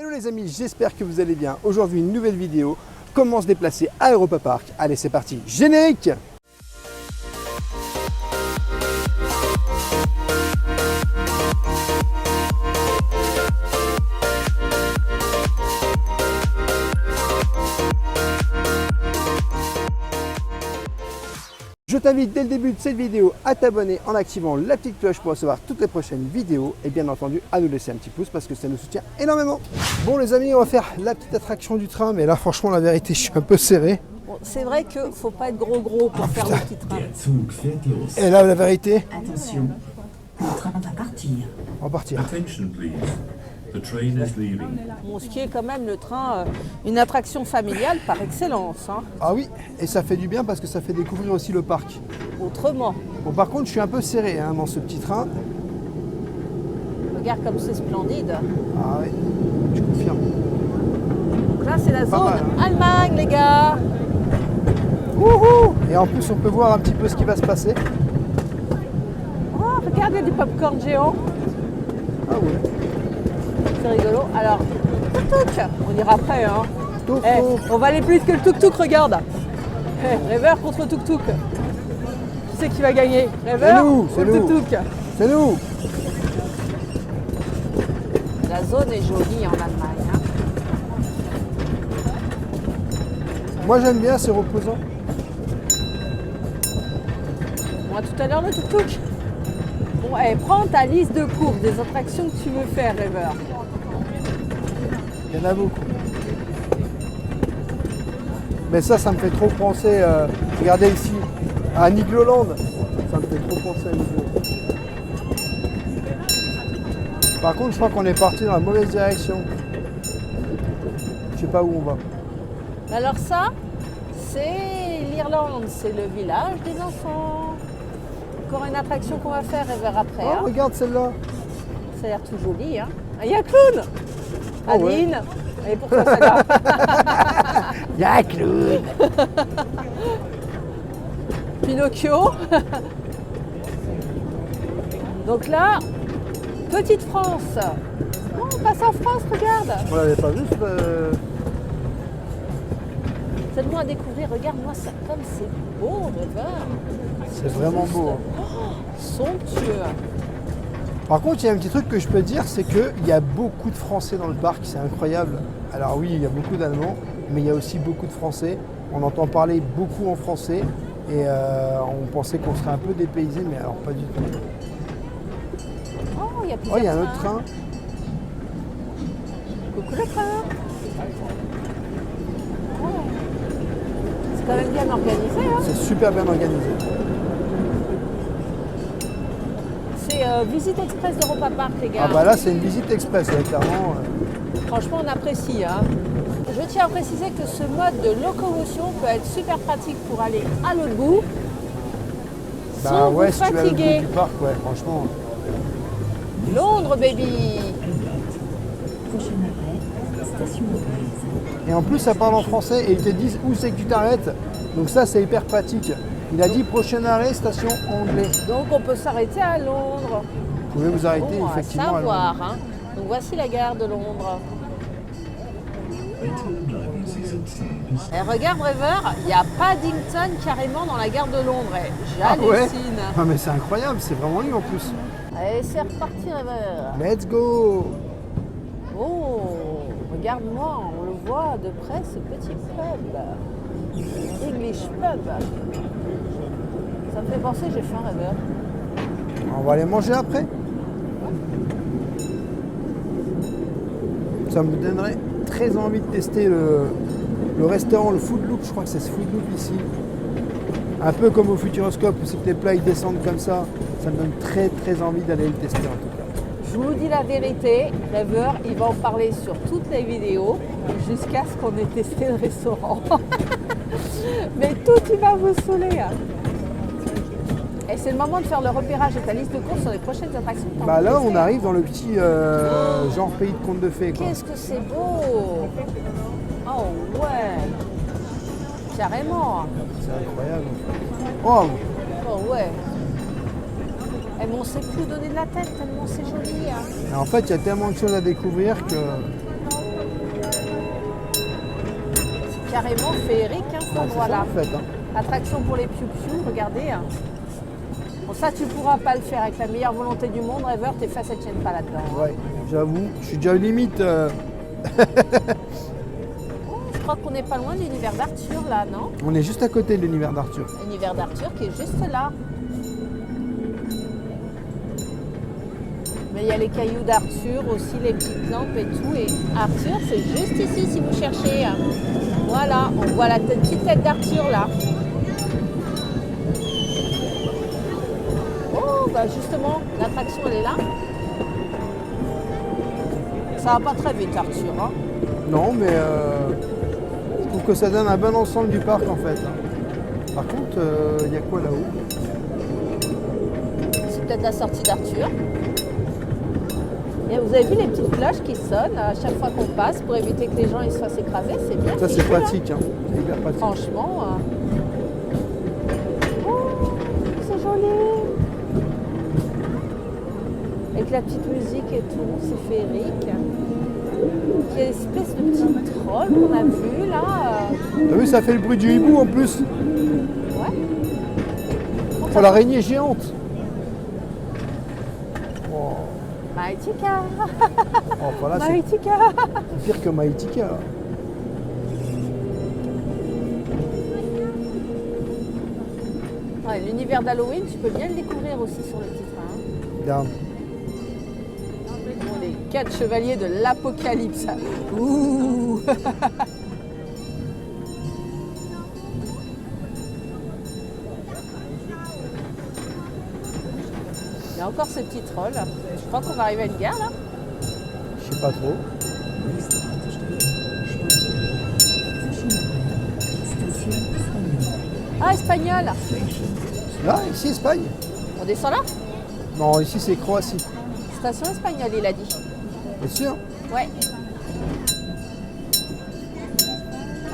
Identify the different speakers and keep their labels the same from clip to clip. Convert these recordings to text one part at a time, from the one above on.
Speaker 1: Hello les amis, j'espère que vous allez bien. Aujourd'hui une nouvelle vidéo, comment se déplacer à Europa Park. Allez c'est parti, générique! Je t'invite dès le début de cette vidéo à t'abonner en activant la petite cloche pour recevoir toutes les prochaines vidéos et bien entendu à nous laisser un petit pouce parce que ça nous soutient énormément. Bon les amis, on va faire la petite attraction du train, mais là franchement la vérité je suis un peu serré.
Speaker 2: Bon, c'est vrai qu'il ne faut pas être gros pour faire le petit train.
Speaker 1: Et là la vérité,
Speaker 3: Attention, le train va partir.
Speaker 1: on va partir.
Speaker 4: Attention please. The train is leaving.
Speaker 2: Bon, ce qui est quand même le train, une attraction familiale par excellence. Hein.
Speaker 1: Ah oui, et ça fait du bien parce que ça fait découvrir aussi le parc.
Speaker 2: Autrement,
Speaker 1: Bon par contre je suis un peu serré dans ce petit train.
Speaker 2: regarde comme c'est splendide.
Speaker 1: Ah oui, je confirme.
Speaker 2: Donc là, c'est la
Speaker 1: Pas
Speaker 2: zone
Speaker 1: mal, hein.
Speaker 2: Allemagne, les gars.
Speaker 1: Wouhou! Et en plus on peut voir un petit peu ce qui va se passer.
Speaker 2: Oh, regarde, il y a du popcorn géant.
Speaker 1: Ah ouais.
Speaker 2: C'est rigolo. Alors, tuk-tuk, on ira après. Hein.
Speaker 1: Toc,
Speaker 2: Eh,
Speaker 1: toc.
Speaker 2: on va aller plus vite que le tuk-tuk, regarde. Eh, Rêveur contre tuk-tuk. Qui c'est qui va gagner? Rêveur
Speaker 1: nous,
Speaker 2: ou
Speaker 1: c'est
Speaker 2: le
Speaker 1: nous.
Speaker 2: tuk-tuk?
Speaker 1: C'est nous!
Speaker 2: La zone est jolie en Allemagne. Hein.
Speaker 1: Moi j'aime bien, c'est reposant.
Speaker 2: Moi, tout à l'heure, le tuk-tuk. Bon, eh, prends ta liste de courses, des attractions que tu veux faire, Rêveur.
Speaker 1: Il y en a beaucoup. Mais ça me fait trop penser, regardez ici, à Nigloland. Ça me fait trop penser à Nigloland. Par contre, je crois qu'on est parti dans la mauvaise direction. Je sais pas où on va.
Speaker 2: Alors ça, c'est l'Irlande, c'est le village des enfants. Encore une attraction qu'on va faire, Rêveur, après.
Speaker 1: Oh,
Speaker 2: Hein.
Speaker 1: regarde celle-là.
Speaker 2: Ça a l'air tout joli. Hein. Ah, il y a un clown.
Speaker 1: Ah ouais.
Speaker 2: Adeline. Et pourquoi celle-là?
Speaker 1: Il y a un clown.
Speaker 2: Pinocchio. Donc là, Petite France. Oh, on passe en France, regarde.
Speaker 1: On l'avait pas vu.
Speaker 2: Tellement à découvrir. Regarde-moi ça, comme c'est beau, Rêveur.
Speaker 1: C'est vraiment beau. Hein.
Speaker 2: Somptueux.
Speaker 1: Par contre, il y a un petit truc que je peux dire, c'est qu'il y a beaucoup de Français dans le parc, c'est incroyable. Alors oui, il y a beaucoup d'Allemands, mais il y a aussi beaucoup de Français. On entend parler beaucoup en français et on pensait qu'on serait un peu dépaysé, mais alors pas du tout.
Speaker 2: Oh, il y a
Speaker 1: Oh,
Speaker 2: plusieurs
Speaker 1: il y a un autre
Speaker 2: trains.
Speaker 1: train.
Speaker 2: Coucou le train. Oh. C'est quand même bien organisé. Hein.
Speaker 1: C'est super bien organisé.
Speaker 2: C'est visite express d'Europa Park, les gars.
Speaker 1: Ah bah là, c'est une visite express, là, clairement.
Speaker 2: Franchement, on apprécie. Hein. Je tiens à préciser que ce mode de locomotion peut être super pratique pour aller à l'autre bout
Speaker 1: Bah
Speaker 2: sans
Speaker 1: ouais,
Speaker 2: vous
Speaker 1: si tu vas à l'autre bout
Speaker 2: fatiguer.
Speaker 1: du parc, ouais, franchement.
Speaker 2: Londres, baby.
Speaker 3: Prochain arrêt, station anglaise.
Speaker 1: Et en plus, ça parle en français et ils te disent où c'est que tu t'arrêtes. Donc ça, c'est hyper pratique. Il a dit prochain arrêt, station anglais.
Speaker 2: Donc, on peut s'arrêter à Londres.
Speaker 1: Vous pouvez vous arrêter
Speaker 2: Bon, à
Speaker 1: effectivement à Londres.
Speaker 2: savoir. Hein. Donc, voici la gare de Londres. Et regarde, Rêveur, il y a Paddington carrément dans la gare de Londres. Et
Speaker 1: Ah ouais?
Speaker 2: j'hallucine.
Speaker 1: Non mais c'est incroyable, c'est vraiment lui en plus.
Speaker 2: Allez, c'est reparti, Rêveur.
Speaker 1: Let's go!
Speaker 2: Oh, regarde-moi, on le voit de près, ce petit pub. English pub. Ça me fait penser, j'ai faim, Rêveur.
Speaker 1: On va aller manger après. Ça me donnerait très envie de tester le restaurant, le Food Loop, je crois que c'est ce Food Loop ici. Un peu comme au Futuroscope où c'est que les plats ils descendent comme ça. Ça me donne très très envie d'aller le tester en tout cas.
Speaker 2: Je vous dis la vérité, Rêveur, il va en parler sur toutes les vidéos jusqu'à ce qu'on ait testé le restaurant. Mais tout, il va vous saouler. Hein. Et c'est le moment de faire le repérage de ta liste de courses sur les prochaines attractions. que t'as
Speaker 1: Bah là
Speaker 2: envie de
Speaker 1: on
Speaker 2: faire.
Speaker 1: arrive dans le petit genre pays de contes de fées quoi.
Speaker 2: Qu'est-ce que c'est beau! Oh ouais! Carrément!
Speaker 1: C'est incroyable. Oh,
Speaker 2: Oh ouais! Et bon, on ne sait plus donner de la tête tellement c'est joli. Hein.
Speaker 1: et en fait il y a tellement de choses à découvrir que
Speaker 2: carrément féerique, hein, cet
Speaker 1: C'est ça
Speaker 2: endroit-là.
Speaker 1: en fait. Hein.
Speaker 2: Attraction pour les piou-piou, regardez. Hein. Bon, ça, tu pourras pas le faire avec la meilleure volonté du monde, Rêveur, tes fesses, elles tiennent pas là-dedans.
Speaker 1: Ouais, j'avoue, je suis déjà limite.
Speaker 2: Je crois qu'on n'est pas loin de l'univers d'Arthur, là, non?
Speaker 1: On est juste à côté de l'univers d'Arthur.
Speaker 2: L'univers d'Arthur qui est juste là. Mais il y a les cailloux d'Arthur aussi, les petites lampes et tout. Et Arthur, c'est juste ici si vous cherchez. Voilà, on voit la petite tête d'Arthur là. Oh, bah justement, l'attraction elle est là. Ça va pas très vite Arthur. Hein.
Speaker 1: Non, mais je trouve que ça donne un bon ensemble du parc en fait. Par contre, il y a quoi là-haut?
Speaker 2: C'est peut-être la sortie d'Arthur. Et vous avez vu les petites cloches qui sonnent à chaque fois qu'on passe pour éviter que les gens ils se fassent écraser, c'est bien.
Speaker 1: Ça c'est
Speaker 2: fichu, hein.
Speaker 1: pratique, hein. C'est hyper pratique.
Speaker 2: Franchement. Oh, c'est joli. Avec la petite musique et tout, c'est féerique. Il y a une espèce de petit troll qu'on a vu là.
Speaker 1: T'as vu, ça fait le bruit du hibou en plus.
Speaker 2: Ouais.
Speaker 1: Oh, l'araignée géante. Oh,
Speaker 2: Maïtika.
Speaker 1: oh voilà, c'est
Speaker 2: Maïtika.
Speaker 1: pire que Maïtika. Là.
Speaker 2: Ouais, l'univers d'Halloween, tu peux bien le découvrir aussi sur le titre. Hein.
Speaker 1: Regarde.
Speaker 2: Bon, les 4 chevaliers de l'Apocalypse. Ouh. Il y a encore ces petits trolls. Je crois qu'on va arriver à une gare là.
Speaker 1: Je sais pas trop.
Speaker 2: Ah, espagnol.
Speaker 1: Là, ici, Espagne.
Speaker 2: On descend là?
Speaker 1: Non, ici c'est Croatie.
Speaker 2: Station espagnole, il a dit.
Speaker 1: Bien sûr.
Speaker 2: Ouais.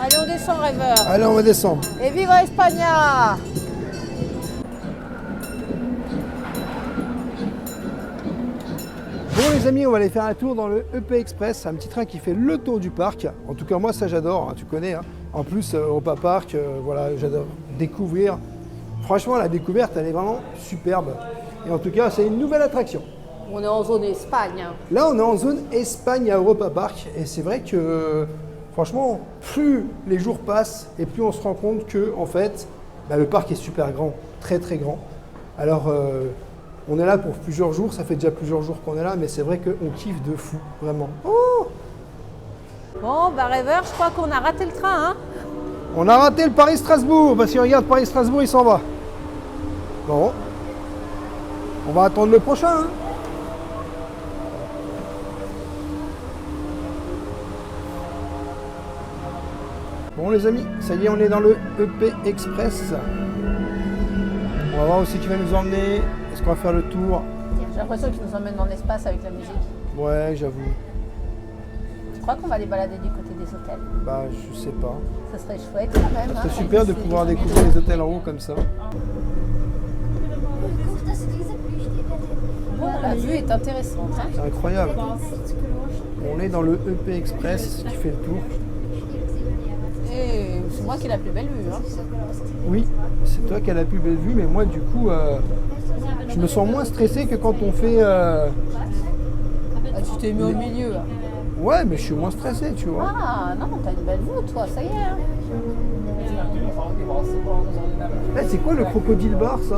Speaker 2: Allez, on descend, Rêveur.
Speaker 1: Allez, on va descendre.
Speaker 2: Et viva España!
Speaker 1: Bon les amis, on va aller faire un tour dans le EP Express, c'est un petit train qui fait le tour du parc. En tout cas moi ça j'adore, hein, tu connais. Hein. En plus Europa Park, voilà, j'adore découvrir. Franchement la découverte elle est vraiment superbe. Et en tout cas c'est une nouvelle attraction.
Speaker 2: On est en zone Espagne. Hein.
Speaker 1: Là on est en zone Espagne à Europa Park et c'est vrai que franchement plus les jours passent et plus on se rend compte que en fait bah, le parc est super grand, très très grand. Alors on est là pour plusieurs jours, ça fait déjà plusieurs jours qu'on est là, mais c'est vrai qu'on kiffe de fou, vraiment. Oh,
Speaker 2: Bon, bah Rêveur, je crois qu'on a raté le train. Hein.
Speaker 1: on a raté le Paris-Strasbourg, parce que regarde, Paris-Strasbourg, il s'en va. Bon, on va attendre le prochain. Hein. Bon les amis, ça y est, on est dans le EP Express. On va voir aussi qui va nous emmener. Est-ce qu'on va faire le tour?
Speaker 2: J'ai l'impression qu'il nous emmène dans l'espace avec la musique.
Speaker 1: Ouais, j'avoue.
Speaker 2: Je crois qu'on va les balader du côté des hôtels.
Speaker 1: Bah, je sais pas.
Speaker 2: Ça serait chouette quand même.
Speaker 1: C'est
Speaker 2: hein,
Speaker 1: super de
Speaker 2: avec
Speaker 1: pouvoir
Speaker 2: ces-
Speaker 1: découvrir les hôtels en haut comme ça.
Speaker 2: Bon, la vue est intéressante. Hein.
Speaker 1: C'est incroyable. On est dans le EP Express qui fait le tour.
Speaker 2: Et c'est moi qui ai la plus belle vue. Hein.
Speaker 1: Oui, c'est toi qui as la plus belle vue, mais moi du coup, je me sens moins stressé que quand on fait...
Speaker 2: Ah, tu t'es mis au milieu. Hein.
Speaker 1: Ouais, mais je suis moins stressé, tu vois.
Speaker 2: Ah non, t'as une belle vue toi, ça y est. Hein.
Speaker 1: Eh, c'est quoi le crocodile bar, ça?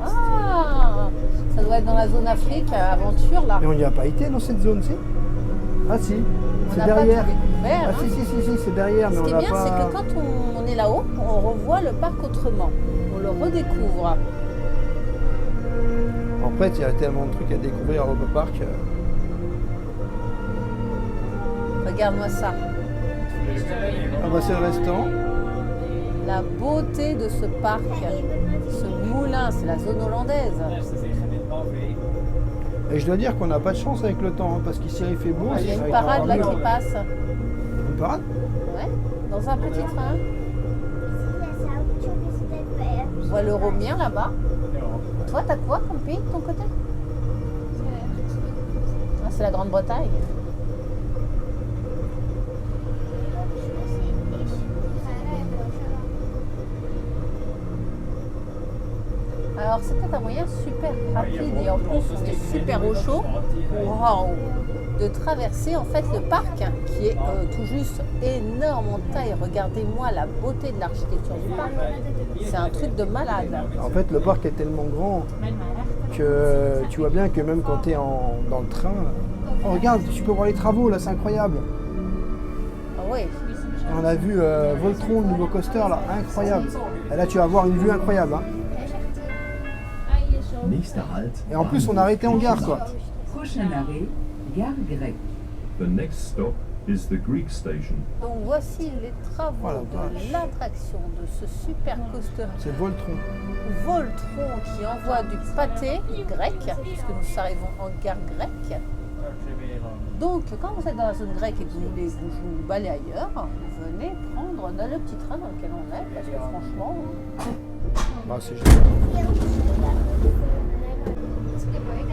Speaker 2: Ah, ça doit être dans la zone Afrique, aventure là.
Speaker 1: Mais on n'y a pas été dans cette zone, si? Ah si,
Speaker 2: On
Speaker 1: c'est
Speaker 2: n'a pas
Speaker 1: derrière.
Speaker 2: tout découvert.
Speaker 1: Ah
Speaker 2: Hein.
Speaker 1: si, c'est derrière, mais
Speaker 2: Ce
Speaker 1: on
Speaker 2: qui est
Speaker 1: n'a
Speaker 2: bien,
Speaker 1: pas...
Speaker 2: c'est que quand on est là-haut, on revoit le parc autrement. On le redécouvre.
Speaker 1: En fait, il y a tellement de trucs à découvrir à Europa Park.
Speaker 2: Regarde-moi ça.
Speaker 1: Ah bah c'est le restaurant.
Speaker 2: La beauté de ce parc. Ce moulin, c'est la zone hollandaise.
Speaker 1: Et je dois dire qu'on n'a pas de chance avec le temps, hein, parce qu'ici il fait beau.
Speaker 2: Il y a
Speaker 1: ça va
Speaker 2: une
Speaker 1: être
Speaker 2: parade
Speaker 1: encore
Speaker 2: là
Speaker 1: mieux.
Speaker 2: qui passe.
Speaker 1: Une parade?
Speaker 2: Ouais, dans un petit train. On voit le Romien là-bas. Toi, t'as quoi comme pays de ton côté? Ah, c'est la Grande-Bretagne. Alors c'est peut-être un moyen super rapide et en plus on est super au chaud. Waouh! De traverser en fait le parc qui est tout juste énorme en taille. Regardez-moi la beauté de l'architecture du parc. C'est un truc de malade.
Speaker 1: En fait, le parc est tellement grand que tu vois bien que même quand tu es dans le train, oh, regarde, tu peux voir les travaux là, c'est incroyable.
Speaker 2: Ah oui.
Speaker 1: Et on a vu Voltron, le nouveau coaster là, incroyable. Et là, tu vas avoir une vue incroyable. Hein.
Speaker 5: Nächster Halt.
Speaker 1: Et en plus, on a arrêté en gare quoi.
Speaker 3: Prochain arrêt, gare grecque.
Speaker 4: The next stop is the Greek station.
Speaker 2: Donc voici les travaux
Speaker 1: Voilà,
Speaker 2: de
Speaker 1: vache.
Speaker 2: l'attraction de ce super coaster
Speaker 1: C'est Voltron.
Speaker 2: Voltron qui envoie du pâté grec, puisque nous arrivons en gare grecque. Donc quand vous êtes dans la zone grecque et que vous voulez vous balader ailleurs, vous venez prendre le petit train dans lequel on est, parce que franchement,
Speaker 1: Bah, c'est génial.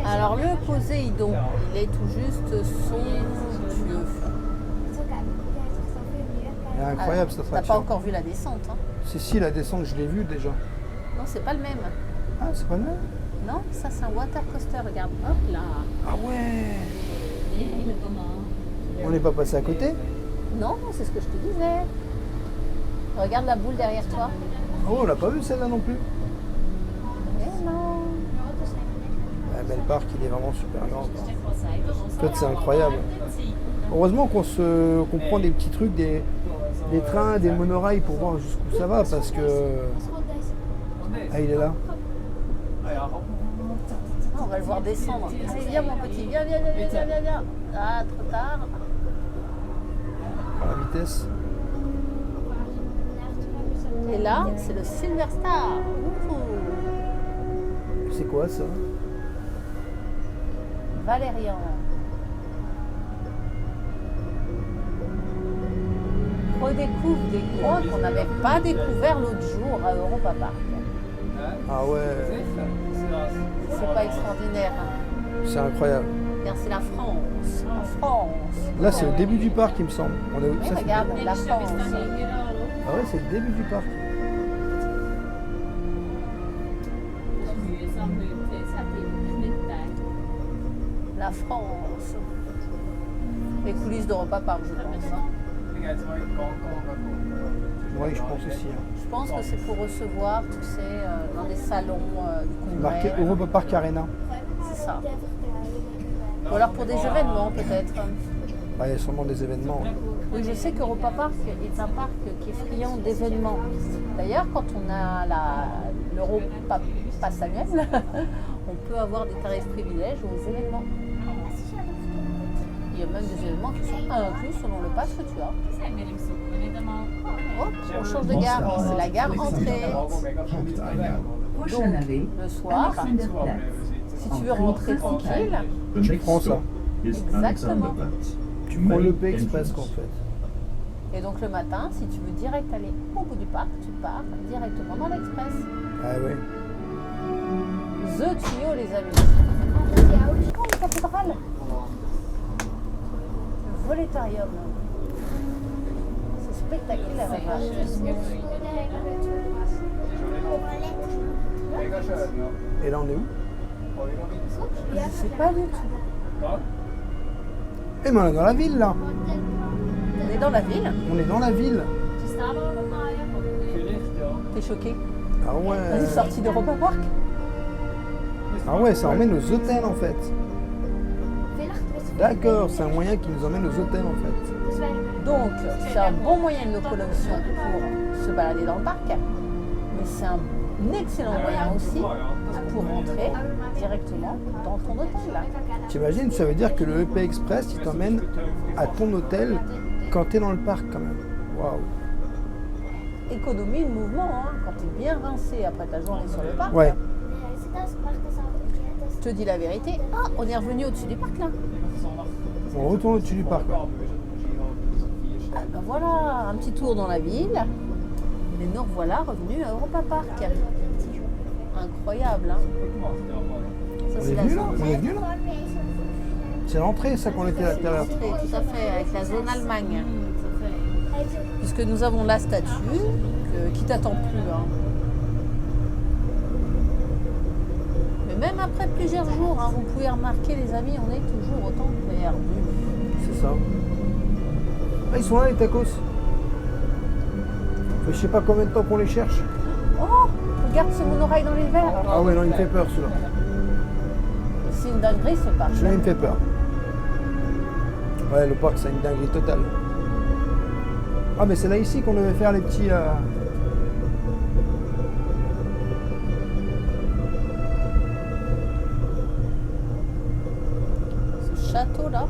Speaker 2: alors le Poséidon, il est tout juste somptueux.
Speaker 1: C'est incroyable cette
Speaker 2: T'as pas
Speaker 1: attraction.
Speaker 2: encore vu la descente, hein?
Speaker 1: Si, la descente, je l'ai vue déjà.
Speaker 2: Non, c'est pas le même.
Speaker 1: Ah, c'est pas le même?
Speaker 2: Non, ça c'est un water coaster, regarde. Hop là.
Speaker 1: Ah ouais. On n'est pas passé à côté?
Speaker 2: Non, c'est ce que je te disais. Regarde la boule derrière toi.
Speaker 1: Oh, on l'a pas vu celle-là non plus.
Speaker 2: Eh non.
Speaker 1: Ouais, mais le parc, il est vraiment super grand. En fait, c'est incroyable. Heureusement qu'on prend des petits trucs, des trains, des monorails pour voir jusqu'où ça va, parce que... Ah, il est là.
Speaker 2: Ah, on va le voir descendre. Allez, viens mon petit, viens. Ah, trop tard.
Speaker 1: À la vitesse.
Speaker 2: Et là, c'est le Silver Star. Ouhou.
Speaker 1: C'est quoi ça?
Speaker 2: Valérian. Redécouvre des coins qu'on n'avait pas découvert l'autre jour à Europa Park.
Speaker 1: Ah ouais,
Speaker 2: C'est pas extraordinaire.
Speaker 1: c'est incroyable.
Speaker 2: Regarde, c'est la France. La France.
Speaker 1: Là, c'est le début du parc, il me semble. On est...
Speaker 2: Et
Speaker 1: ça, c'est-
Speaker 2: regarde, la France.
Speaker 1: Ah ouais, c'est le début du parc.
Speaker 2: La France. Les coulisses d'Europa Park, je pense.
Speaker 1: Oui, je pense aussi. Hein.
Speaker 2: Je pense que c'est pour recevoir, tu sais, dans des salons du
Speaker 1: Marqué
Speaker 2: congrès.
Speaker 1: Europa Park Arena.
Speaker 2: C'est ça. Ou alors pour des événements, peut-être.
Speaker 1: Ah, il y a sûrement des événements.
Speaker 2: Oui, je sais qu'Europa Park est un parc qui est friand d'événements. D'ailleurs, quand on a l'Europa Pass annuel, on peut avoir des tarifs privilèges aux événements. Il y a même des événements qui sont inclus selon le pass que tu as. Hop, on change de gare, c'est la gare entrée.
Speaker 3: Prochain arrêt,
Speaker 2: Le soir,
Speaker 3: Alexanderplatz.
Speaker 2: si tu veux rentrer tranquille,
Speaker 4: The
Speaker 1: Tu
Speaker 4: next
Speaker 1: prends ça.
Speaker 4: stop is
Speaker 2: Exactement.
Speaker 4: Alexanderplatz.
Speaker 1: Tu prends
Speaker 4: Main
Speaker 1: l'EP Express
Speaker 4: entrance.
Speaker 1: en fait.
Speaker 2: et donc le matin, si tu veux direct aller au bout du parc, tu pars directement dans l'Express.
Speaker 1: Ah ouais.
Speaker 2: The tuyau, les amis. Oh, une cathédrale. Le volétarium. C'est spectaculaire.
Speaker 1: Et là, on est où?
Speaker 2: Je ne sais pas du tout.
Speaker 1: Eh mais on est dans la ville là.
Speaker 2: On est dans la ville.
Speaker 1: On est dans la ville.
Speaker 2: T'es choqué.
Speaker 1: Ah
Speaker 2: On est
Speaker 1: ouais.
Speaker 2: sorti d'Europa Park.
Speaker 1: Ah ouais, ça emmène aux hôtels en fait. D'accord, c'est un moyen qui nous emmène aux hôtels en fait.
Speaker 2: Donc, c'est un bon moyen de locomotion pour se balader dans le parc. Mais c'est un excellent moyen aussi pour rentrer directement dans ton hôtel.
Speaker 1: T'imagines, ça veut dire que le EP Express, il t'emmène à ton hôtel quand t'es dans le parc quand même. Waouh.
Speaker 2: Économie de mouvement, hein, quand tu es bien rincé après ta journée sur le parc.
Speaker 1: Ouais.
Speaker 2: Je te dis la vérité. Ah, on est revenu au-dessus du parc là.
Speaker 1: On retourne au-dessus du parc. Ouais.
Speaker 2: Ah ben voilà, un petit tour dans la ville. Et nous revoilà revenus à Europa Park. Incroyable, hein. Ça,
Speaker 1: On
Speaker 2: c'est
Speaker 1: est
Speaker 2: la
Speaker 1: venu là?
Speaker 2: zone.
Speaker 1: On est venu là? C'est l'entrée ça qu'on était à l'intérieur.
Speaker 2: Tout à fait, avec la zone Allemagne. Puisque nous avons la statue qui t'attend plus. Hein. Même après plusieurs jours, hein, vous pouvez remarquer les amis, on est toujours autant perdus.
Speaker 1: C'est ça. Ah, ils sont là les tacos. Je sais pas combien de temps qu'on les cherche.
Speaker 2: Oh, regarde ce monorail dans les verres.
Speaker 1: Ah ouais, non, il me fait peur celui-là.
Speaker 2: C'est une dinguerie ce parc.
Speaker 1: Celui-là, il me fait peur. Ouais, le parc, c'est une dinguerie totale. Ah, mais c'est là ici qu'on devait faire les petits...
Speaker 2: Ce château là,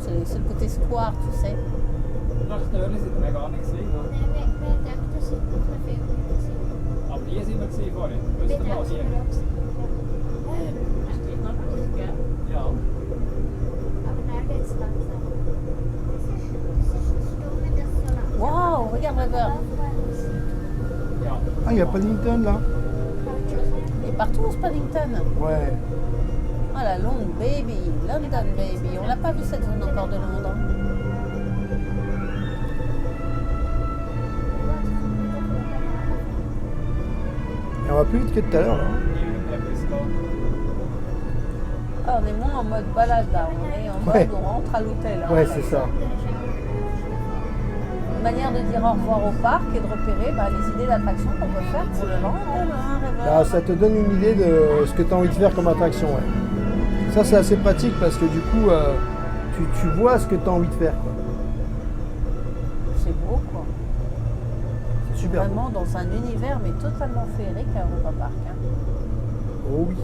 Speaker 2: c'est le côté square, tu sais.
Speaker 5: Nach Dörli sind wir gar nicht gesehen.
Speaker 6: Nee, wir denken, das sind noch eine Filme gesehen.
Speaker 5: Aber hier sind wir gesehen vorhin.
Speaker 6: Wir
Speaker 5: Wisst ihr
Speaker 6: denken,
Speaker 5: mal
Speaker 6: sie
Speaker 5: hier?
Speaker 6: wir auch gesehen.
Speaker 2: Steht noch nicht, gell?
Speaker 5: Ja.
Speaker 6: Aber nein, jetzt langsam. Das ist eine Stunde, das ist so langsam.
Speaker 2: Waouh, regarde River.
Speaker 5: Ja.
Speaker 1: Ah, il n'y a pas Paddington là.
Speaker 2: Il est partout ce Paddington.
Speaker 1: Ouais.
Speaker 2: Ah la London Baby, London Baby. On l'a pas vu cette zone encore de Londres.
Speaker 1: Et on va plus vite que tout à l'heure là.
Speaker 5: Hier in Episcon.
Speaker 2: Ah, on est moins en mode balade là, on est en mode
Speaker 1: Ouais.
Speaker 2: on rentre à l'hôtel. hein,
Speaker 1: Ouais,
Speaker 2: en fait.
Speaker 1: c'est ça.
Speaker 2: Une manière de dire au revoir au parc et de repérer les idées d'attraction qu'on peut faire pour le lendemain, River.
Speaker 1: Ah, ça te donne une idée de ce que tu as envie de faire comme attraction. Ouais. Ça, c'est assez pratique parce que du coup, tu vois ce que tu as envie de faire. Quoi.
Speaker 2: C'est beau quoi.
Speaker 1: C'est super beau.
Speaker 2: Vraiment dans un univers mais totalement féerique à Europa Park. hein.
Speaker 1: Oh oui.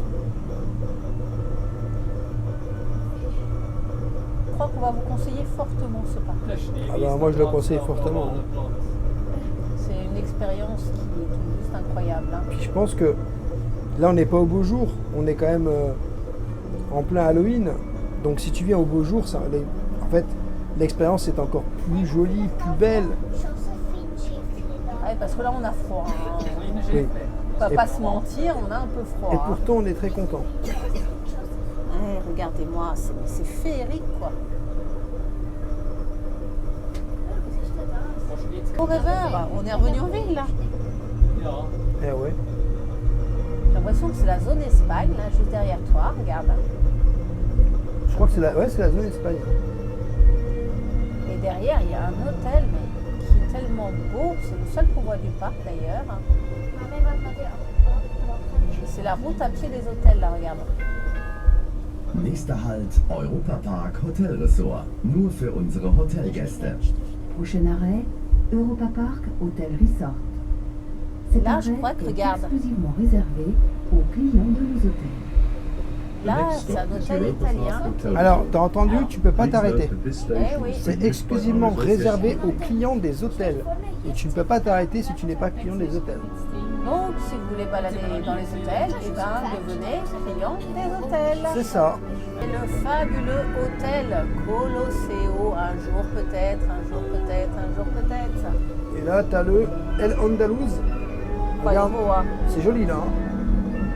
Speaker 2: Je crois qu'on va vous conseiller fortement ce parc.
Speaker 5: Der Schnee
Speaker 1: Ah bah, moi, je le conseille fortement, hein.
Speaker 2: C'est une expérience qui est tout juste incroyable. hein.
Speaker 1: Puis je pense que là, on n'est pas au beau jour. On est quand même en plein Halloween. Donc si tu viens au beau jour, en fait, l'expérience est encore plus jolie, plus belle.
Speaker 6: Josephine Schiffli
Speaker 2: Ouais, parce que là on a froid. hein.
Speaker 5: Kleine
Speaker 1: Oui.
Speaker 5: Schäfle.
Speaker 2: On va
Speaker 1: Et-
Speaker 2: pas se mentir, on a un peu froid.
Speaker 1: Et
Speaker 2: hein.
Speaker 1: pourtant, on est très content.
Speaker 2: Ouais, regardez-moi, c'est féerique quoi.
Speaker 5: Wo steht's?
Speaker 2: Au River, on est revenu en ville là.
Speaker 5: Ja.
Speaker 1: Eh ouais.
Speaker 2: J'ai l'impression que c'est la zone Espagne là, juste derrière toi, regarde.
Speaker 1: Je crois que c'est la zone Espagne.
Speaker 2: Et derrière il y a un hôtel mais qui est tellement beau, c'est le seul qu'on voit du parc d'ailleurs.
Speaker 6: Mami, was hat ihr auch
Speaker 2: Et c'est la route à pied des hôtels là, regarde.
Speaker 7: Nächster Halt Europapark Hotel Resort. Nur für unsere Hotelgäste.
Speaker 3: Prochain arrêt, Europa Park Hotel Resort. Cet
Speaker 2: Là, je
Speaker 3: arrêt
Speaker 2: crois que,
Speaker 3: est
Speaker 2: regarde.
Speaker 3: exclusivement réservé aux clients de nos hôtels.
Speaker 2: Là,
Speaker 4: The next
Speaker 2: c'est un
Speaker 4: stop is
Speaker 2: hôtel
Speaker 4: Europa
Speaker 2: italien.
Speaker 4: Park Hotel
Speaker 1: Alors,
Speaker 4: Resort.
Speaker 1: t'as entendu, tu peux pas
Speaker 4: Please
Speaker 1: t'arrêter.
Speaker 4: note that this station
Speaker 2: Eh oui.
Speaker 4: is
Speaker 1: C'est
Speaker 4: produced by
Speaker 1: exclusivement
Speaker 4: Horizon
Speaker 1: réservé
Speaker 4: Station.
Speaker 1: aux clients des hôtels. Et tu ne peux pas t'arrêter si tu n'es pas client des hôtels.
Speaker 2: Donc, si vous voulez balader dans les hôtels, eh ben, devenez client des hôtels.
Speaker 1: C'est ça.
Speaker 2: Et le fabuleux hôtel Colosseo, un jour peut-être, un jour peut-être, un jour peut-être.
Speaker 1: Et là, t'as le El Andaluz.
Speaker 2: Pas
Speaker 1: Regarde,
Speaker 2: beau, hein.
Speaker 1: c'est joli là. hein.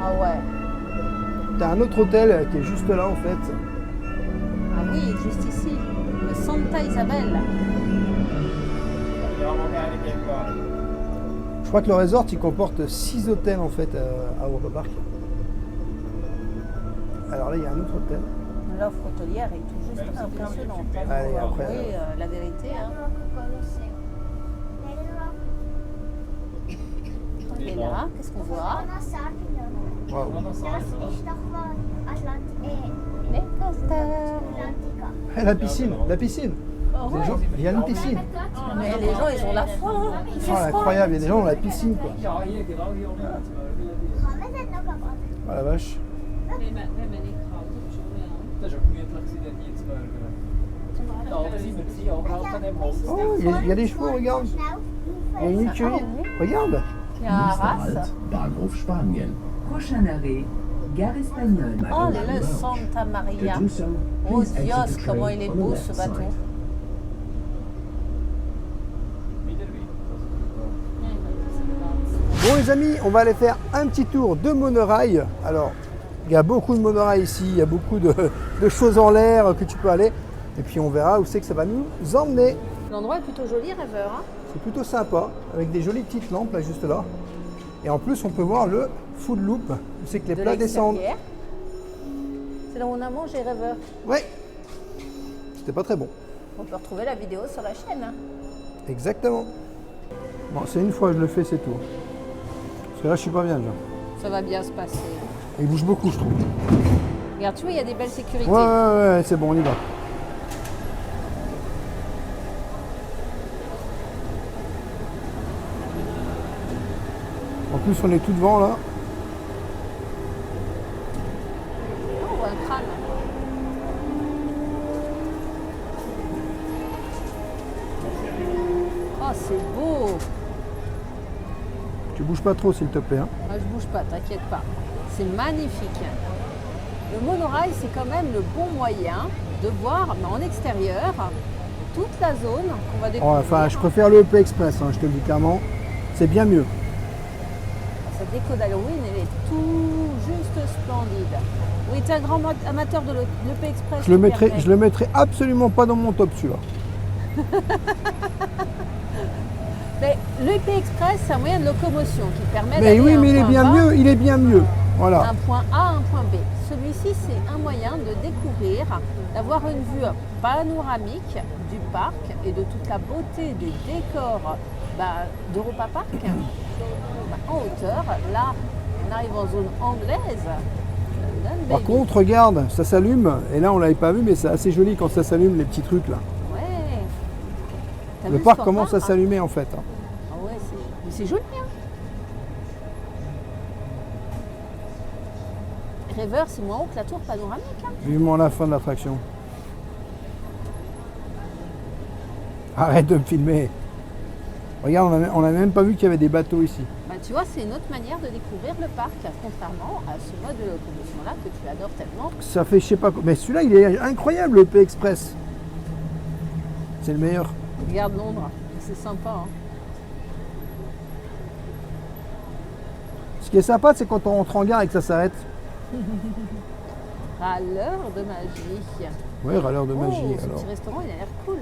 Speaker 2: Ah ouais.
Speaker 1: T'as un autre hôtel qui est juste là en fait.
Speaker 2: Ah oui, juste ici. Le Santa Isabel.
Speaker 5: Ja, wo gerne gehen wir.
Speaker 1: Je crois que le resort il comporte 6 hôtels en fait à Europa Park. Alors là, il y a un autre hôtel.
Speaker 2: L'offre hôtelière est tout juste impressionnante. hein.
Speaker 1: Allez,
Speaker 2: Faut
Speaker 1: après,
Speaker 2: avouer, la vérité. hein. Et là, qu'est-ce qu'on voit?
Speaker 1: Waouh.
Speaker 6: Das ist doch mal
Speaker 2: Les coasters.
Speaker 1: Eh, la piscine, la piscine.
Speaker 2: Oh,
Speaker 1: Les
Speaker 2: ouais.
Speaker 1: gens- il y a une piscine.
Speaker 2: Mais les gens, ils ont la foi. hein. Il fait
Speaker 1: Oh,
Speaker 2: froid.
Speaker 1: incroyable, il y a des gens dans la piscine quoi.
Speaker 5: Ja, hier, genau hier unten.
Speaker 1: Oh la vache.
Speaker 5: Das ist auch gemütlich, dort hier zu mörgern. Da oben sind wir gewesen, oberhalb von dem Holz.
Speaker 1: Oh, il y a des chevaux, regarde. Il y a une écurie. Regarde.
Speaker 2: Il y a un
Speaker 7: Nächster
Speaker 2: race.
Speaker 7: Halt Bahnhof Spanien.
Speaker 3: Prochain arrêt, gare espagnole.
Speaker 2: Oh, le Santa Maria.
Speaker 7: To do so,
Speaker 2: Oh
Speaker 7: please exit
Speaker 2: Dios,
Speaker 7: the train
Speaker 2: comment il est
Speaker 7: on the
Speaker 2: beau
Speaker 7: left
Speaker 2: ce bateau.
Speaker 7: side.
Speaker 5: Wieder wie?
Speaker 1: Bon les amis, on va aller faire un petit tour de monorail. Alors, il y a beaucoup de monorails ici, il y a beaucoup de choses en l'air que tu peux aller. Et puis on verra où c'est que ça va nous emmener.
Speaker 2: L'endroit est plutôt joli, rêveur. Hein.
Speaker 1: C'est plutôt sympa, avec des jolies petites lampes là juste là. Et en plus on peut voir le food loop, où c'est que les
Speaker 2: De
Speaker 1: plats descendent.
Speaker 2: l'extérieur. C'est là où on a mangé Rêveur.
Speaker 1: Ouais. C'était pas très bon.
Speaker 2: On peut retrouver la vidéo sur la chaîne. Hein.
Speaker 1: Exactement. Bon, c'est une fois, je le fais, c'est tout. Parce que là, je suis pas bien déjà.
Speaker 2: Ça va bien se passer.
Speaker 1: Il bouge beaucoup, je trouve.
Speaker 2: Regarde, tu vois, il y a des belles sécurités.
Speaker 1: Ouais, c'est bon, on y va. En plus, on est tout devant là.
Speaker 2: Oh, on voit un crâne. Oh, c'est beau.
Speaker 1: Tu bouges pas trop, s'il te plaît. Hein.
Speaker 2: Moi, je bouge pas, t'inquiète pas. C'est magnifique. Le monorail, c'est quand même le bon moyen de voir, mais en extérieur, toute la zone qu'on va découvrir.
Speaker 1: Enfin, je préfère le EP Express, hein, je te le dis clairement. C'est bien mieux.
Speaker 2: Cette déco d'Halloween, elle est tout juste splendide. Oui, tu es un grand amateur de l'EP Express.
Speaker 1: Je le mettrai absolument pas dans mon top, celui-là.
Speaker 2: Mais l'EP Express, c'est un moyen de locomotion qui permet
Speaker 1: Mais
Speaker 2: d'aller
Speaker 1: oui, mais
Speaker 2: d'un
Speaker 1: il est bien mieux. Voilà.
Speaker 2: Un point A à un point B. Celui-ci, c'est un moyen de découvrir, d'avoir une vue panoramique du parc et de toute la beauté des décors d'Europa Park en hauteur. Là, on arrive en zone anglaise. London
Speaker 1: Par
Speaker 2: Baby.
Speaker 1: contre, regarde, ça s'allume. Et là, on l'avait pas vu, mais c'est assez joli quand ça s'allume, les petits trucs là.
Speaker 2: Ouais. T'as
Speaker 1: Le
Speaker 2: vu
Speaker 1: parc
Speaker 2: ce
Speaker 1: commence à
Speaker 2: format
Speaker 1: s'allumer en fait. Hein.
Speaker 2: Ah ouais, mais c'est joli. Hein. Rêveur, c'est moins haut que la tour panoramique. Hein.
Speaker 1: Vivement la fin de l'attraction. Arrête de me filmer. Regarde, on n'a même pas vu qu'il y avait des bateaux ici.
Speaker 2: Bah, tu vois, c'est une autre manière de découvrir le parc, contrairement à ce mode de locomotion-là que tu adores tellement.
Speaker 1: Ça fait je sais pas quoi. Mais celui-là, il est incroyable, le EP Express. C'est le meilleur.
Speaker 2: Regarde Londres, c'est sympa. Hein.
Speaker 1: Ce qui est sympa, c'est quand on rentre en gare et que ça s'arrête.
Speaker 2: Râleur de magie.
Speaker 1: Ouais, râleur de magie.
Speaker 2: Ce
Speaker 1: Alors.
Speaker 2: petit restaurant, il a l'air cool.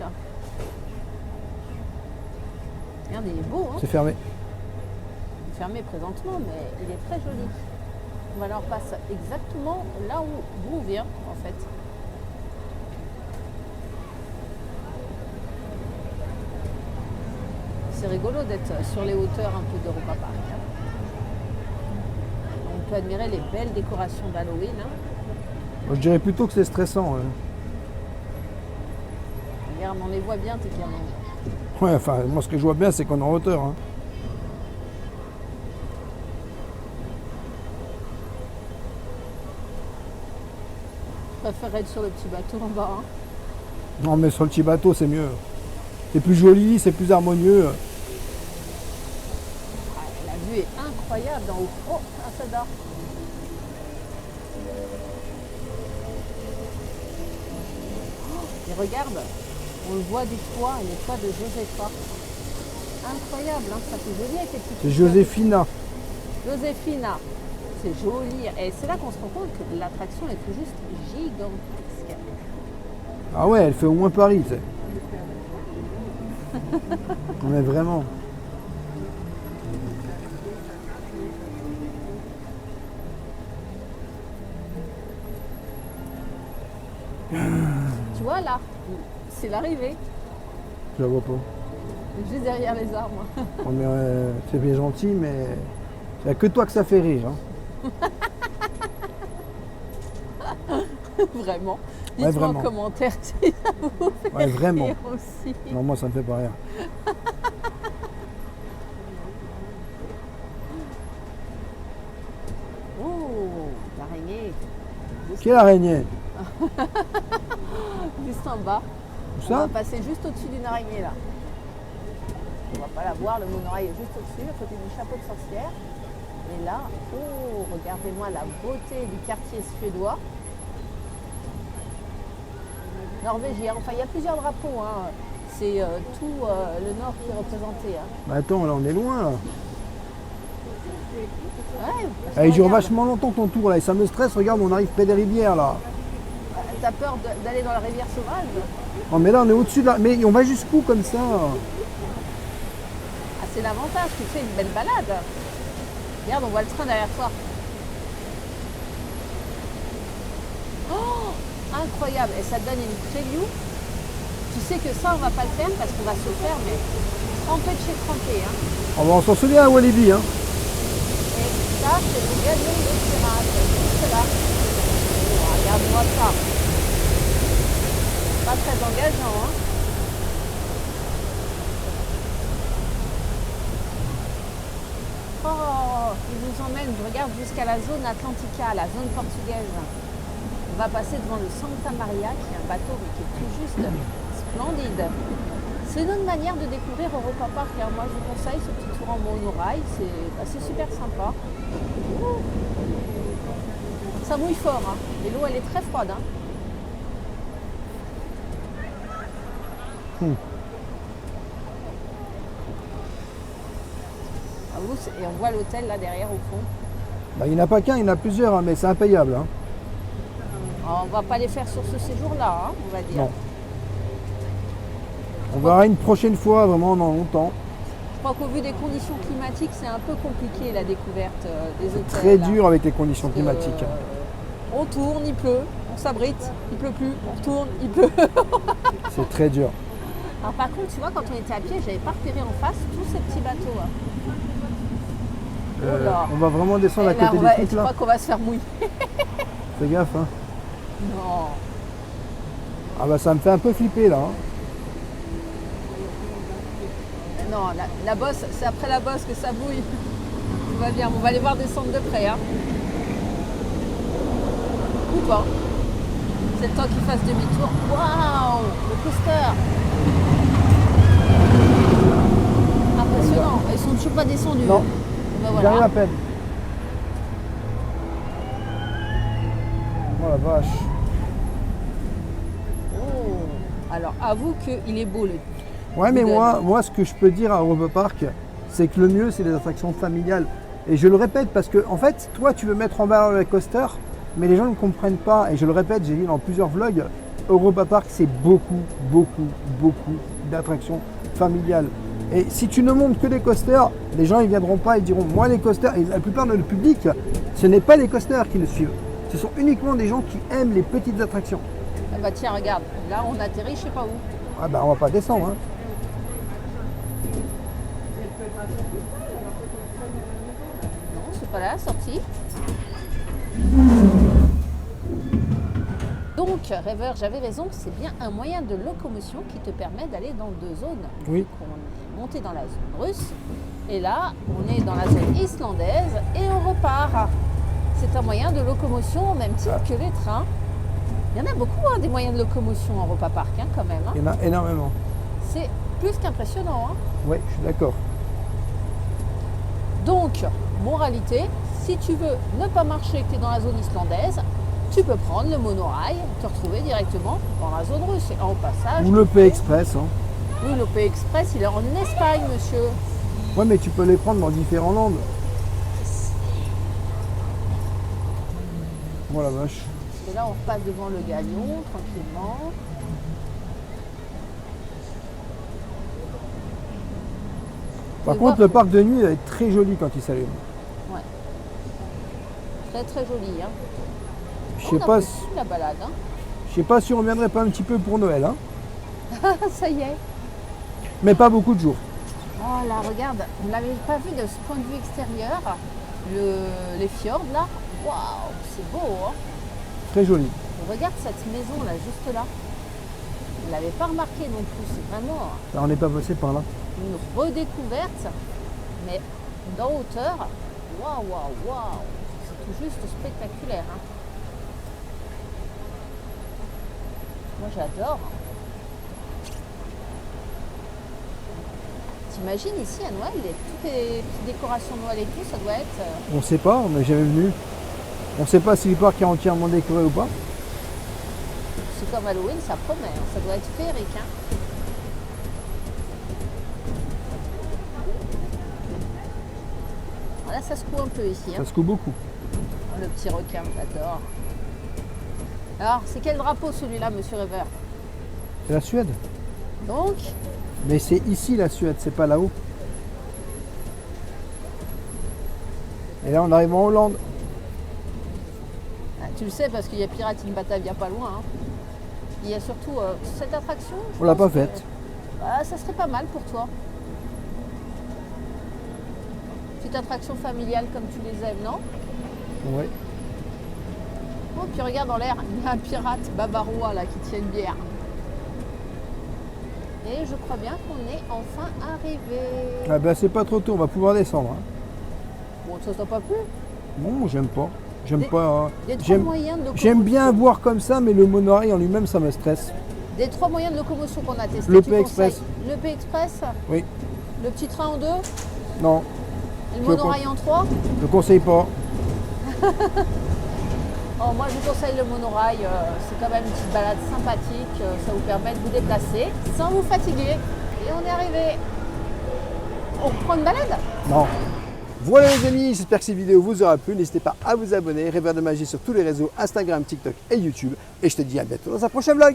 Speaker 2: Regarde, il est beau. Hein.
Speaker 1: C'est fermé.
Speaker 2: Il est fermé présentement, mais il est très joli. On va passe exactement là d'où on vient, en fait. C'est rigolo d'être sur les hauteurs un peu d'Europa Park. Hein. On peut admirer les belles décorations d'Halloween. Hein.
Speaker 1: Moi, je dirais plutôt que c'est stressant.
Speaker 2: Regarde, on les voit bien, tes guirlandes.
Speaker 1: Ouais, enfin, moi, ce que je vois bien, c'est qu'on est en hauteur. Hein.
Speaker 2: Je préférerais être sur le petit bateau en bas. Hein.
Speaker 1: Non, mais sur le petit bateau, c'est mieux. C'est plus joli, c'est plus harmonieux.
Speaker 2: Ah, la vue est incroyable d'en haut. Oh, un soldat. Et regarde, on le voit du toit, le toit de Josepha. Incroyable, hein, ça fait joli avec les petites
Speaker 1: C'est
Speaker 2: fleurs.
Speaker 1: Joséphina.
Speaker 2: Joséphina. C'est joli. Et c'est là qu'on se rend compte que l'attraction est tout juste gigantesque.
Speaker 1: Ah ouais, elle fait au moins Paris, tu sais. On est vraiment.
Speaker 2: Tu vois là, c'est l'arrivée.
Speaker 1: Je la vois pas.
Speaker 2: Juste derrière les arbres.
Speaker 1: On est, c'est bien gentil, mais il n'y a que toi que ça fait rire. Hein.
Speaker 2: Vraiment.
Speaker 1: Ouais,
Speaker 2: Dites-moi
Speaker 1: vraiment.
Speaker 2: en commentaire si ça vous fait
Speaker 1: Ouais, vraiment.
Speaker 2: rire aussi.
Speaker 1: Non, moi, ça me fait pas rire.
Speaker 2: Oh, l'araignée.
Speaker 1: Quelle araignée?
Speaker 2: Juste en bas.
Speaker 1: Où
Speaker 2: On
Speaker 1: ça?
Speaker 2: va passer juste au-dessus d'une araignée là. On va pas la voir, le monorail est juste au-dessus, à côté du chapeau de sorcière. Et là, oh, regardez-moi la beauté du quartier suédois. Norvégien, enfin il y a plusieurs drapeaux, hein. C'est tout le nord qui est représenté. Hein.
Speaker 1: Bah attends, là, on est loin, là.
Speaker 2: Ouais, parce
Speaker 1: Elle
Speaker 2: que
Speaker 1: dure
Speaker 2: regarde,
Speaker 1: vachement longtemps ton tour, là. Et ça me stresse. Regarde, on arrive près des rivières, là.
Speaker 2: t'as peur d'aller dans la rivière sauvage?
Speaker 1: Oh, mais là, on est au-dessus de la... Mais on va jusqu'où, comme ça?
Speaker 2: Ah, c'est l'avantage, tu fais une belle balade. Regarde, on voit le train derrière toi. Oh, incroyable. Et ça te donne une preview. Tu sais que ça, on va pas le faire parce qu'on va se faire, mais trempé de chez trempé. Hein.
Speaker 1: On s'en souvient à Walibi. Hein.
Speaker 2: Et ça, c'est le gazon de pirate. C'est là. Oh, regarde-moi ça. Pas très engageant. Hein. Oh, il nous emmène, je regarde, jusqu'à la zone Atlantica, la zone portugaise. On va passer devant le Santa Maria, qui est un bateau mais qui est tout juste splendide. C'est une autre manière de découvrir Europa Park. Hein. Moi, je vous conseille ce petit tour en monorail. C'est super sympa. Ouh. Ça mouille fort. Hein. Et l'eau, elle est très froide. Hein. Et on voit l'hôtel là derrière au fond.
Speaker 1: Bah, il n'y en a pas qu'un, il y en a plusieurs, hein, mais c'est impayable. Hein.
Speaker 2: Alors, on va pas les faire sur ce séjour-là, hein, on va dire.
Speaker 1: Non. On verra une prochaine fois, vraiment dans longtemps.
Speaker 2: Je crois qu'au vu des conditions climatiques, c'est un peu compliqué la découverte des hôtels.
Speaker 1: Très
Speaker 2: là.
Speaker 1: dur avec les conditions
Speaker 2: Parce que,
Speaker 1: climatiques.
Speaker 2: On tourne, il pleut, on s'abrite, il pleut plus, on retourne, il pleut.
Speaker 1: C'est très dur.
Speaker 2: Alors par contre, tu vois, quand on était à pied, j'avais pas repéré en face tous ces petits bateaux. Hein. Oh là.
Speaker 1: On va vraiment descendre à
Speaker 2: Et là,
Speaker 1: côté
Speaker 2: on
Speaker 1: des
Speaker 2: va-
Speaker 1: trucs
Speaker 2: tu
Speaker 1: là.
Speaker 2: crois qu'on va se faire mouiller?
Speaker 1: Fais gaffe. Hein.
Speaker 2: Non.
Speaker 1: Ah bah ça me fait un peu flipper là. Hein.
Speaker 2: Non, la bosse, c'est après la bosse que ça bouille. Tout va bien, on va aller voir descendre de près. Hein. Ou pas. C'est le temps qu'il fasse demi-tour. Waouh, le coaster. Impressionnant. Ils sont toujours pas descendus.
Speaker 1: Non.
Speaker 2: Ben
Speaker 1: J'ai rien
Speaker 2: voilà.
Speaker 1: à peine. Oh la vache.
Speaker 2: Oh. Alors, avoue qu'il est beau le.
Speaker 1: Ouais, mais
Speaker 2: Idem.
Speaker 1: moi, ce que je peux dire à Europa Park, c'est que le mieux, c'est les attractions familiales. Et je le répète parce que, en fait, toi, tu veux mettre en valeur les coasters, mais les gens ne comprennent pas. Et je le répète, j'ai dit dans plusieurs vlogs, Europa Park, c'est beaucoup d'attractions familiales. Et si tu ne montres que des coasters, les gens ils viendront pas, ils diront, moi les coasters, et la plupart de le public, ce n'est pas les coasters qui le suivent. Ce sont uniquement des gens qui aiment les petites attractions.
Speaker 2: Ah bah tiens, regarde. Là, on atterrit, je sais pas où.
Speaker 1: Ah bah on va pas descendre. Hein.
Speaker 2: Non, c'est pas là, la sortie. Donc, rêveur, j'avais raison, c'est bien un moyen de locomotion qui te permet d'aller dans deux zones.
Speaker 1: Oui.
Speaker 2: Donc, on est monté dans la zone russe, et là, on est dans la zone islandaise, et on repart. C'est un moyen de locomotion au même titre que les trains. Il y en a beaucoup, hein, des moyens de locomotion en Europa Park, hein, quand même. Hein.
Speaker 1: Il y en a énormément.
Speaker 2: C'est plus qu'impressionnant. Hein.
Speaker 1: Oui, je suis d'accord.
Speaker 2: Donc, moralité, si tu veux ne pas marcher et que tu es dans la zone islandaise, tu peux prendre le monorail et te retrouver directement dans la zone russe. Et en passage,
Speaker 1: Ou le P-Express. Hein.
Speaker 2: oui, le P-Express, il est en Espagne, monsieur.
Speaker 1: Ouais, mais tu peux les prendre dans différents landes. Oh la vache.
Speaker 2: Et là, on repasse devant le galion, tranquillement.
Speaker 1: Par
Speaker 2: Mais
Speaker 1: contre,
Speaker 2: voir
Speaker 1: le
Speaker 2: que-
Speaker 1: parc de nuit il est très joli quand il s'allume.
Speaker 2: Ouais. Très très joli. Hein.
Speaker 1: Je
Speaker 2: On
Speaker 1: sais pas,
Speaker 2: apprécie la balade. Hein.
Speaker 1: je sais pas si on reviendrait pas un petit peu pour Noël, hein.
Speaker 2: Ça y est.
Speaker 1: Mais pas beaucoup de jours.
Speaker 2: Oh là, regarde, on ne l'avait pas vu de ce point de vue extérieur. Les fjords là. Waouh, c'est beau. Hein.
Speaker 1: Très joli.
Speaker 2: Regarde cette maison là, juste là. Je ne l'avais pas remarqué non plus. C'est vraiment
Speaker 1: Là, on n'est pas passé par là.
Speaker 2: une redécouverte, mais d'en hauteur. Waouh, waouh, waouh. C'est tout juste spectaculaire. Hein. Moi j'adore. T'imagines ici à Noël, toutes les petites décorations Noël et tout, ça doit être.
Speaker 1: On sait pas, on n'est jamais venu. On sait pas si le parc est entièrement décoré ou pas.
Speaker 2: C'est comme Halloween, ça promet. Hein. Ça doit être féerique. Hein. Voilà, ça secoue un peu ici. Hein.
Speaker 1: Ça secoue beaucoup.
Speaker 2: Le petit requin, j'adore. Alors, c'est quel drapeau celui-là, monsieur Rêveur?
Speaker 1: C'est la Suède.
Speaker 2: Donc,
Speaker 1: Mais c'est ici la Suède, c'est pas là-haut. Et là, on arrive en Hollande.
Speaker 2: ah, tu le sais parce qu'il y a Pirate in Batavia pas loin. Hein. Il y a surtout cette attraction. je
Speaker 1: On l'a
Speaker 2: pense
Speaker 1: pas faite.
Speaker 2: que, ça serait pas mal pour toi. Petite attraction familiale comme tu les aimes, non?
Speaker 1: Ouais.
Speaker 2: Oh, puis regarde dans l'air, il y a un pirate bavarois là qui tient une bière. Et je crois bien qu'on est enfin arrivé.
Speaker 1: Ah ben c'est pas trop tôt, on va pouvoir descendre. Hein.
Speaker 2: Bon, ça t'a pas plu?
Speaker 1: Non, j'aime pas. J'aime
Speaker 2: Des-
Speaker 1: pas.
Speaker 2: Des trois
Speaker 1: J'aime
Speaker 2: moyens de
Speaker 1: j'aime
Speaker 2: locomotion.
Speaker 1: bien voir comme ça, mais le monorail en lui-même, ça me stresse.
Speaker 2: Des 3 moyens de locomotion qu'on a testés.
Speaker 1: Le
Speaker 2: tu
Speaker 1: P-Express.
Speaker 2: conseilles Le P-Express,
Speaker 1: Oui.
Speaker 2: le petit train en 2,
Speaker 1: Non,
Speaker 2: et le
Speaker 1: Je
Speaker 2: monorail en 3.
Speaker 1: je conseille pas.
Speaker 2: Oh, moi, je vous conseille le monorail. C'est quand même une petite balade sympathique. Ça vous permet de vous déplacer sans vous fatiguer. Et on est arrivé. On reprend une balade?
Speaker 1: Non. Voilà les amis, j'espère que cette vidéo vous aura plu. N'hésitez pas à vous abonner. Rêveur de magie sur tous les réseaux, Instagram, TikTok et YouTube. Et je te dis à bientôt dans un prochain vlog.